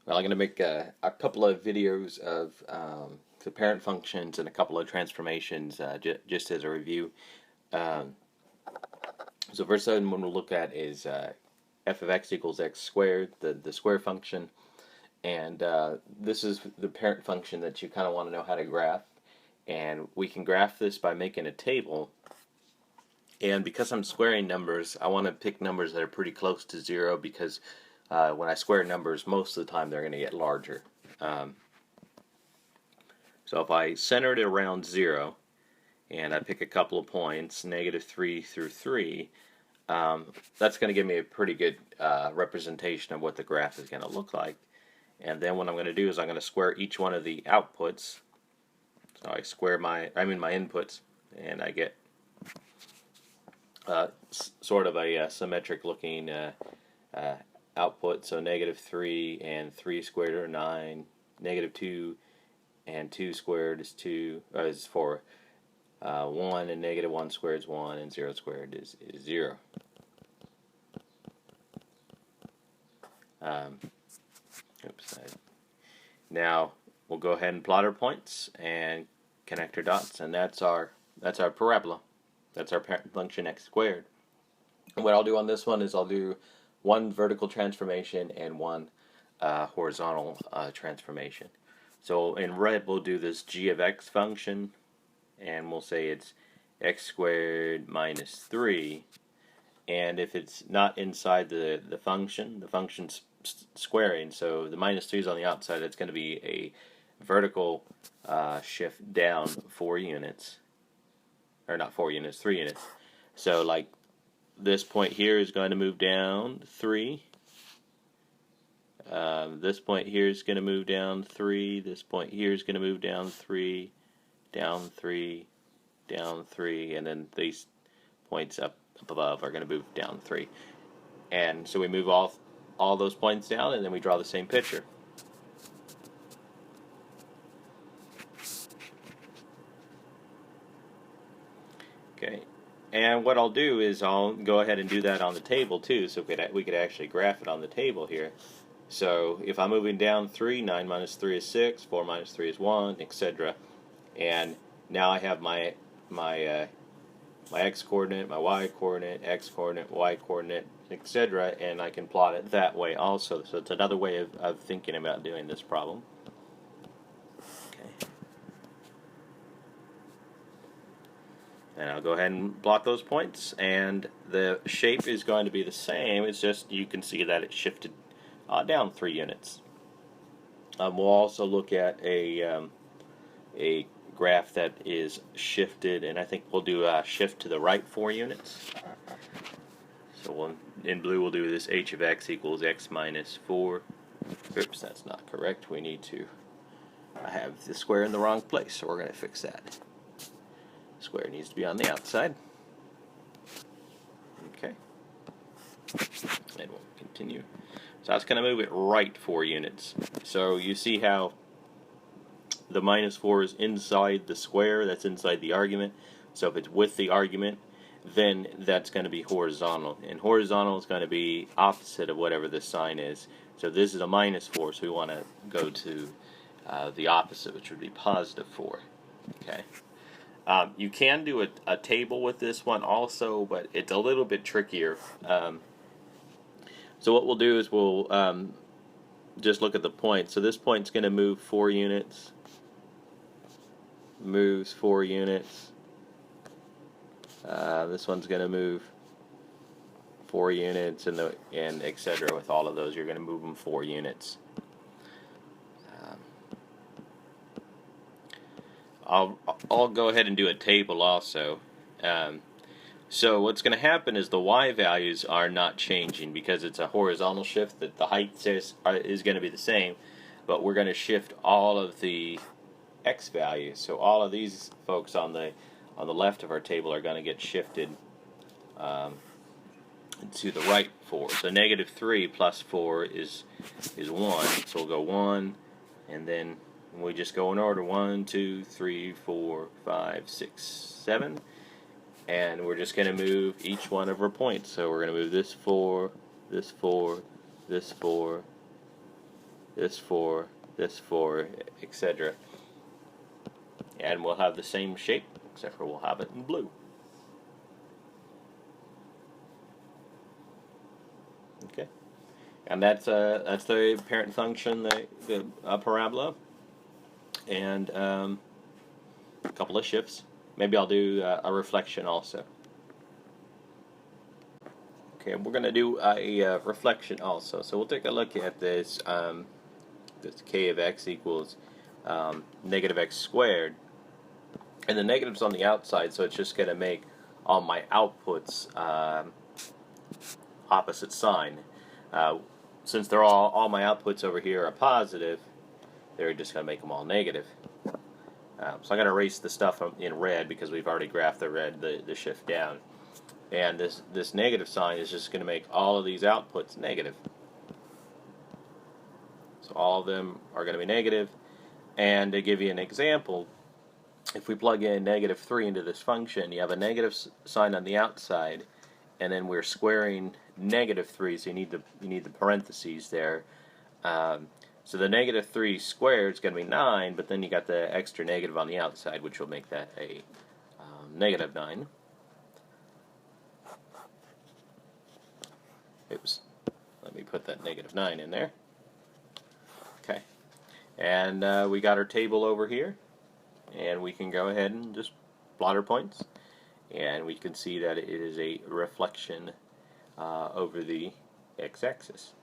Well, I'm going to make a couple of videos of the parent functions and a couple of transformations just as a review. Um, so first one we'll look at is f of x equals x squared, the square function. And this is the parent function that you kind of want to know how to graph. And we can graph this by making a table. And because I'm squaring numbers, I want to pick numbers that are pretty close to zero because when I square numbers, most of the time they're going to get larger. Um, So if I center it around 0 and I pick a couple of points, -3 through 3, that's going to give me a pretty good representation of what the graph is going to look like. And then what I'm going to do is I'm going to square each one of the outputs. So I square my inputs, and I get sort of a symmetric looking output. So -3 and 3 squared are 9, -2 and 2 squared is 4. 1 and -1 squared is 1, and 0 squared is 0. Um, oops. Now we'll go ahead and plot our points and connect our dots, and that's our parabola. That's our parent function x squared. And what I'll do on this one is I'll do one vertical transformation and one horizontal transformation. So in red we'll do this g of x function, and we'll say it's x squared minus 3, and if it's not inside the function's squaring, so the minus 3 is on the outside, it's going to be a vertical shift down 4 units, or not 4 units, 3 units. So like this point here is going to move down 3. This point here is going to move down 3. This point here is going to move down 3, down 3, down 3, and then these points up above are going to move down 3. And so we move all those points down, and then we draw the same picture. Okay, and what I'll do is I'll go ahead and do that on the table too, so we could actually graph it on the table here. So if I'm moving down 3, 9 minus 3 is 6, 4 minus 3 is 1, etc. And now I have my x coordinate, my y coordinate, x coordinate, y coordinate, etc. And I can plot it that way also. So it's another way of thinking about doing this problem. Okay. And I'll go ahead and plot those points, and the shape is going to be the same. It's just you can see that it shifted down 3 units. We'll also look at a graph that is shifted, and I think we'll do a shift to the right 4 units. So in blue we'll do this h of x equals x minus 4. Oops, that's not correct. We need to have the square in the wrong place, so we're going to fix that. Square needs to be on the outside. Okay. And we'll continue. So that's going to move it right 4 units. So you see how the minus 4 is inside the square, that's inside the argument. So if it's with the argument, then that's going to be horizontal. And horizontal is going to be opposite of whatever the sign is. So this is a minus 4, so we want to go to the opposite, which would be positive 4. Okay. You can do a table with this one also, but it's a little bit trickier. So what we'll do is we'll just look at the point. So this point's going to move 4 units, moves 4 units. This one's going to move 4 units, and etc. With all of those, you're going to move them 4 units. I'll go ahead and do a table also. So what's going to happen is the y values are not changing because it's a horizontal shift, that the height is going to be the same, but we're going to shift all of the x values. So all of these folks on the left of our table are going to get shifted to the right 4. So -3 plus 4 is 1. So we'll go 1, and then we just go in order: 1, 2, 3, 4, 5, 6, 7. And we're just going to move each one of our points. So we're going to move this 4, this 4, this 4, this 4, this 4, etc. And we'll have the same shape, except for we'll have it in blue. Okay, and that's the parent function, the parabola, and a couple of shifts. Maybe I'll do a reflection also. Okay, we're going to do a reflection also. So we'll take a look at this. This k of x equals negative x squared, and the negative's on the outside, so it's just going to make all my outputs opposite sign. Since they're all my outputs over here are positive, they're just going to make them all negative. So I'm going to erase the stuff in red because we've already graphed the red, the shift down. And this negative sign is just going to make all of these outputs negative. So all of them are going to be negative. And to give you an example, if we plug in negative 3 into this function, you have a negative sign on the outside, and then we're squaring negative 3, so you need the parentheses there. So the negative 3 squared is going to be 9, but then you got the extra negative on the outside, which will make that a negative 9. Oops. Let me put that negative 9 in there. Okay. And we got our table over here. And we can go ahead and just plot our points. And we can see that it is a reflection over the x-axis.